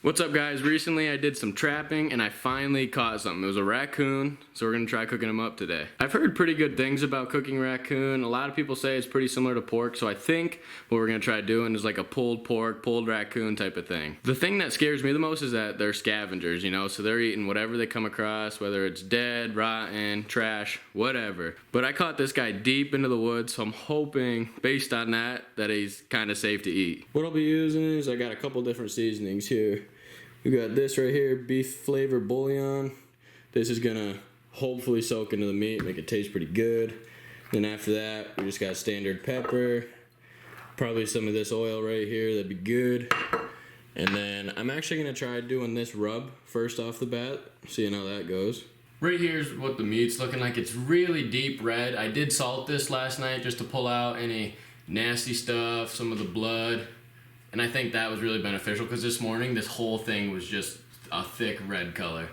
What's up, guys? Recently I did some trapping and I finally caught something. It was a raccoon, so we're gonna try cooking him up today. I've heard pretty good things about cooking raccoon. A lot of people say it's pretty similar to pork, so I think what we're gonna try doing is like a pulled pork, pulled raccoon type of thing. The thing that scares me the most is that they're scavengers, you know, so they're eating whatever they come across, whether it's dead, rotten, trash, whatever. But I caught this guy deep into the woods, so I'm hoping, based on that he's kind of safe to eat. What I'll be using is I got a couple different seasonings here. We got this right here, beef flavor bouillon. This is gonna hopefully soak into the meat, make it taste pretty good. Then after that, we just got standard pepper. Probably some of this oil right here, that'd be good. And then I'm actually gonna try doing this rub first off the bat, seeing how that goes. Right here's what the meat's looking like. It's really deep red. I did salt this last night just to pull out any nasty stuff, some of the blood. And I think that was really beneficial because this morning, this whole thing was just a thick red color.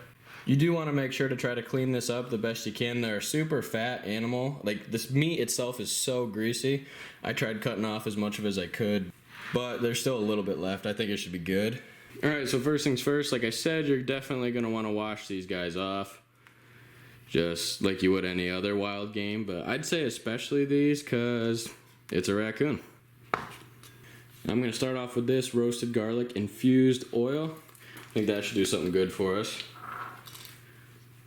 You do want to make sure to try to clean this up the best you can. They're a super fat animal. Like, this meat itself is so greasy. I tried cutting off as much of it as I could, but there's still a little bit left. I think it should be good. All right, so first things first, like I said, you're definitely going to want to wash these guys off, just like you would any other wild game. But I'd say especially these because it's a raccoon. I'm going to start off with this roasted garlic infused oil. I think that should do something good for us.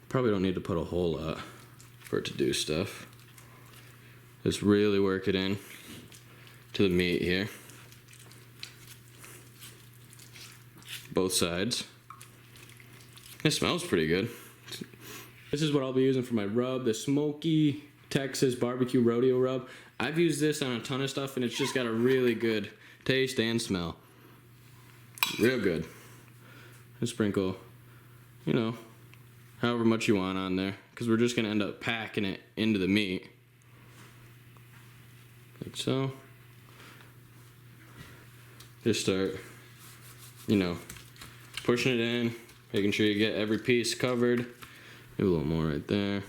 Probably don't need to put a whole lot for it to do stuff. Just really work it in to the meat here. Both sides. It smells pretty good. This is what I'll be using for my rub, the Smoky Texas Barbecue Rodeo Rub. I've used this on a ton of stuff and it's just got a really good taste and smell. Real good. And sprinkle, you know, however much you want on there, because we're just going to end up packing it into the meat. Like so. Just start, you know, pushing it in, making sure you get every piece covered. Maybe a little more right there.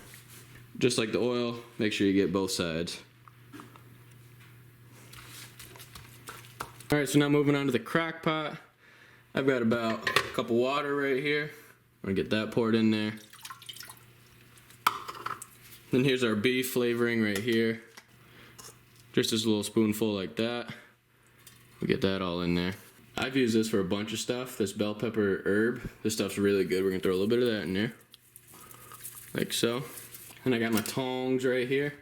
Just like the oil, make sure you get both sides. Alright, so now moving on to the crock pot. I've got about a cup of water right here. I'm gonna get that poured in there. Then here's our beef flavoring right here. Just as a little spoonful like that. We'll get that all in there. I've used this for a bunch of stuff, this bell pepper herb. This stuff's really good. We're gonna throw a little bit of that in there. Like so. And I got my tongs right here.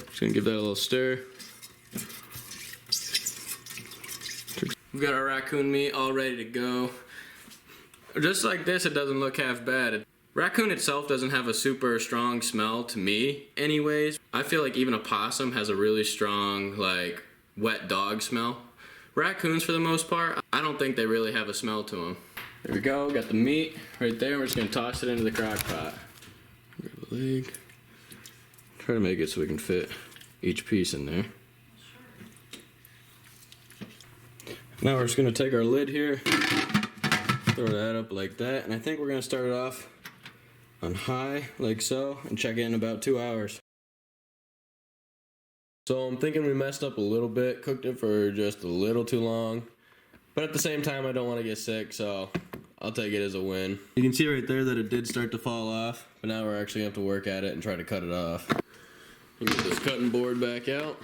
Just gonna give that a little stir. We've got our raccoon meat all ready to go. Just like this, it doesn't look half bad. Raccoon itself doesn't have a super strong smell to me anyways. I feel like even a possum has a really strong, like, wet dog smell. Raccoons, for the most part, I don't think they really have a smell to them. There we go, got the meat right there. We're just gonna toss it into the crock pot. Grab the leg. Try to make it so we can fit each piece in there. Now we're just going to take our lid here, throw that up like that, and I think we're going to start it off on high, like so, and check in about 2 hours. So I'm thinking we messed up a little bit, cooked it for just a little too long, but at the same time I don't want to get sick, so I'll take it as a win. You can see right there that it did start to fall off, but now we're actually going to have to work at it and try to cut it off. Get this cutting board back out.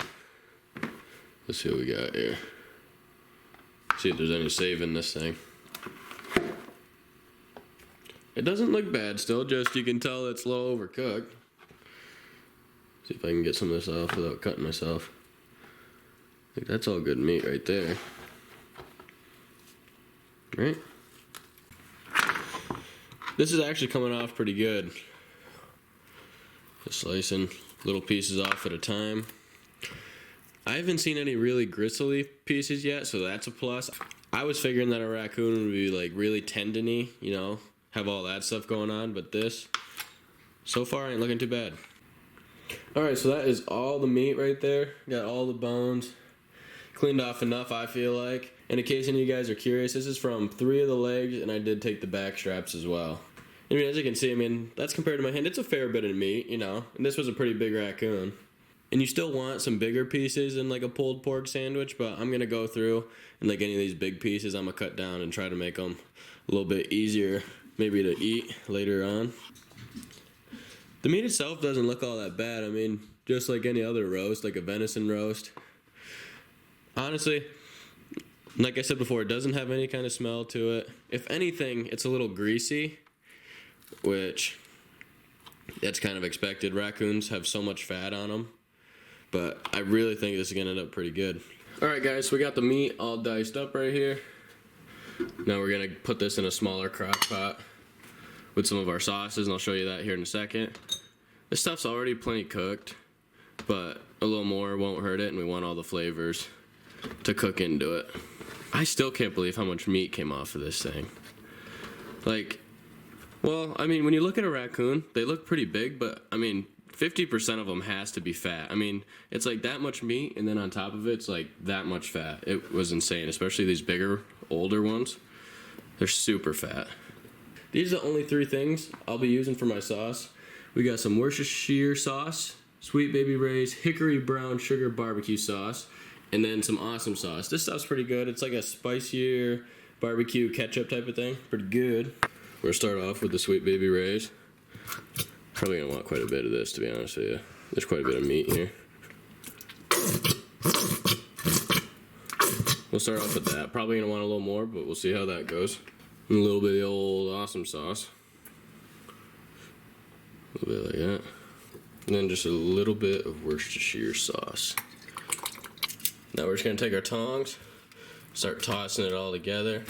Let's see what we got here. See if there's any save in this thing. It doesn't look bad still, just you can tell it's a little overcooked. See if I can get some of this off without cutting myself. I think that's all good meat right there. Right? This is actually coming off pretty good. Just slicing little pieces off at a time. I haven't seen any really gristly pieces yet, so that's a plus. I was figuring that a raccoon would be like really tendony, you know, have all that stuff going on, but this, so far, ain't looking too bad. Alright, so that is all the meat right there. Got all the bones. Cleaned off enough, I feel like. And in case any of you guys are curious, this is from 3 of the legs, and I did take the back straps as well. I mean, as you can see, I mean, that's compared to my hand. It's a fair bit of meat, you know, and this was a pretty big raccoon. And you still want some bigger pieces in like a pulled pork sandwich, but I'm going to go through and like any of these big pieces, I'm going to cut down and try to make them little bit easier maybe to eat later on. The meat itself doesn't look all that bad. I mean, just like any other roast, like a venison roast. Honestly, like I said before, it doesn't have any kind of smell to it. If anything, it's a little greasy, which that's kind of expected. Raccoons have so much fat on them, but I really think this is gonna end up pretty good. All right, guys, so we got the meat all diced up right here. Now we're gonna put this in a smaller crock pot with some of our sauces, and I'll show you that here in a second. This stuff's already plenty cooked, but a little more won't hurt it, and we want all the flavors to cook into it. I still can't believe how much meat came off of this thing. Like, well, I mean, when you look at a raccoon, they look pretty big, but I mean, 50% of them has to be fat. I mean, it's like that much meat, and then on top of it, it's like that much fat. It was insane, especially these bigger, older ones. They're super fat. These are the only 3 things I'll be using for my sauce. We got some Worcestershire sauce, Sweet Baby Ray's Hickory Brown Sugar Barbecue Sauce, and then some awesome sauce. This stuff's pretty good. It's like a spicier barbecue ketchup type of thing. Pretty good. We're gonna start off with the Sweet Baby Ray's. Probably gonna want quite a bit of this, to be honest with you. There's quite a bit of meat here. We'll start off with that. Probably gonna want a little more, but we'll see how that goes. And a little bit of the old awesome sauce. A little bit like that. And then just a little bit of Worcestershire sauce. Now we're just gonna take our tongs, start tossing it all together.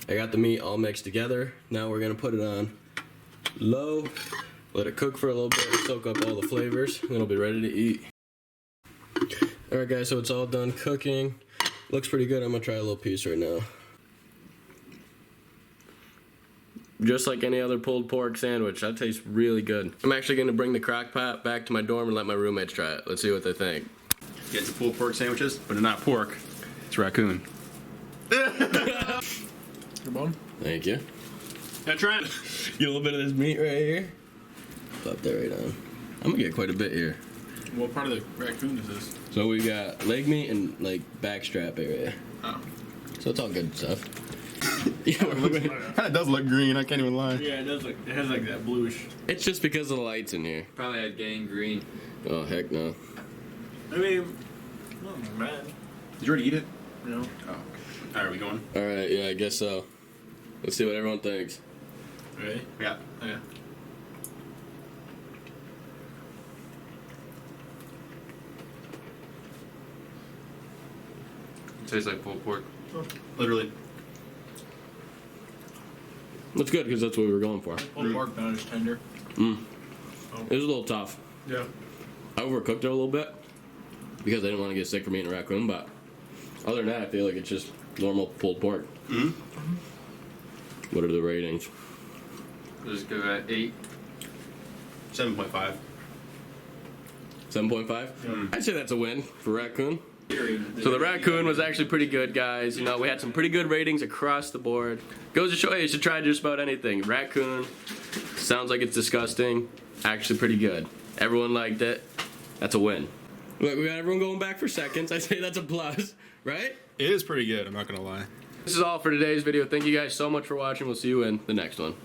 I got the meat all mixed together. Now we're gonna put it on low, let it cook for a little bit, soak up all the flavors, and it'll be ready to eat. Alright guys, so it's all done cooking. Looks pretty good. I'm gonna try a little piece right now. Just like any other pulled pork sandwich, that tastes really good. I'm actually gonna bring the crock pot back to my dorm and let my roommates try it. Let's see what they think. Get some pulled pork sandwiches, but they're not pork. It's raccoon. Good one. Thank you. Now try it. Get a little bit of this meat right here. Plop that right on. I'm gonna get quite a bit here. What part of the raccoon is this? So we got leg meat and like back strap area. Oh. So it's all good stuff. Yeah, it kind of does look green. I can't even lie. Yeah, it does look. It has like that bluish. It's just because of the lights in here. Probably had gangrene. Oh heck no. I mean, not bad. Did you already eat it? No. Oh. All right, are we going? All right, yeah, I guess so. Let's see what everyone thinks. Ready? Yeah. Okay. It tastes like pulled pork. Literally. That's good because that's what we were going for. Pulled pork, not as tender. It was a little tough. Yeah. I overcooked it a little bit because I didn't want to get sick from eating a raccoon, but other than that, I feel like it's just normal pulled pork. What are the ratings? I'll just give it 8. 7.5. 7.5? I'd say that's a win for raccoon. So the raccoon was actually pretty good, guys. You know, we had some pretty good ratings across the board. Goes to show you should try just about anything. Raccoon, sounds like it's disgusting. Actually pretty good. Everyone liked it. That's a win. Look, we got everyone going back for seconds. I say that's a plus, right? It is pretty good. I'm not gonna lie. This is all for today's video. Thank you guys so much for watching. We'll see you in the next one.